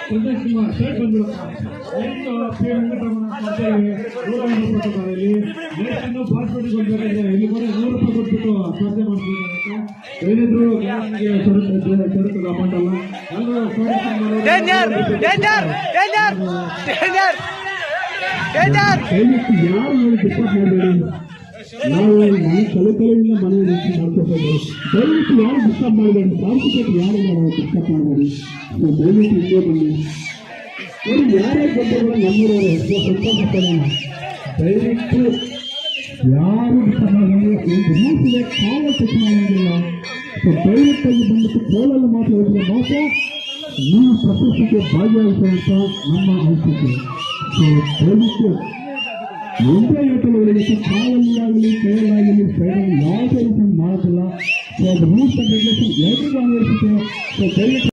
Santosh Kumar shirt ಬಂದ್ಬಿಡಪ್ಪ ಎಷ್ಟು P Venkataramana ಸ್ಪರ್ಧೆಗೆ ration ಪಾಸ್ಪೋರ್ಟ್ಗೆ ಕೊಡ್ಬೇಕಾದ್ರೆ ಇಲ್ಲಿ ಕೂಡ ₹100 ಕೊಟ್ಬಿಟ್ಟು ಸ್ಪರ್ಧೆ ಮಾಡ್ತಿದ್ದಾರೆ. ಏನಿದ್ರು ಸರುತ್ತದ ಅಮೌಂಟ್ ಅಲ್ಲ. ಎಲ್ಲರೂ ಯಾರು ಡಿಸ್ಟರ್ಬ್ ಮಾಡಬೇಡಿ. ನಾವು ಕಲೆಯಿಂದ ಮನೆ ರೀತಿ ಮಾಡ್ಕೋಬಹುದು. ದಯವಿಟ್ಟು ಯಾರು ಡಿಸ್ಟರ್ಬ್ ಮಾಡಬೇಡಿ. ಸಾಂಸ್ಕೃತಿಕ ಯಾರು ಡಿಸ್ಟರ್ಬ್ ಮಾಡಬೇಡಿ. ದಯವಿಟ್ಟು ಇಲ್ಲೇ ಬನ್ನಿ. ನೋಡಿ ಯಾರೇ ಬಂದರೂ ನಮ್ಮೂರವರು ಸಂತೋಷ. ದಯವಿಟ್ಟು ಯಾರು ಡಿಸ್ಟರ್ಬ್ ಮಾಡಬೇಡಿ. ಒಂದು ರೂಪಿಗೆ ಕಾಲ ಟಚ್ ಮಾಡೋಂಗಿಲ್ಲ. ದಯವಿಟ್ಟಾಗಿ ಬಂದ್ಬಿಟ್ಟು ಕೋಲಲ್ಲಿ ಮಾತಾಡಿದ್ರೆ ಮಾತ್ರ ನೀವು ಪ್ರಶಸ್ತಿಗೆ ಭಾಗಿಯಾಗಿಸುವಂತ ನಮ್ಮ ಅನಿಸಿಕೆ. ದಯವಿಟ್ಟು ಒಂದೇ ಯೋಚನೆಗಳಿಗೆ ಕಾಲಲ್ಲಿ ಆಗಲಿ ಕೈಯಲ್ಲಾಗಲಿ ಸೈಡಲ್ಲಿ ಯಾವುದೇ ರೀತಿ ಮಾಡೋದಿಲ್ಲ. ಸೊ ಅದು ರೂಲ್ಸ್ ಅಂಡ್ ರೆಗ್ಯುಲೇಷನ್ ಎಲ್ಲರಿಗೂ ಅನ್ವಯಿಸುತ್ತೆ. ಸೊ ದಯವಿಟ್ಟು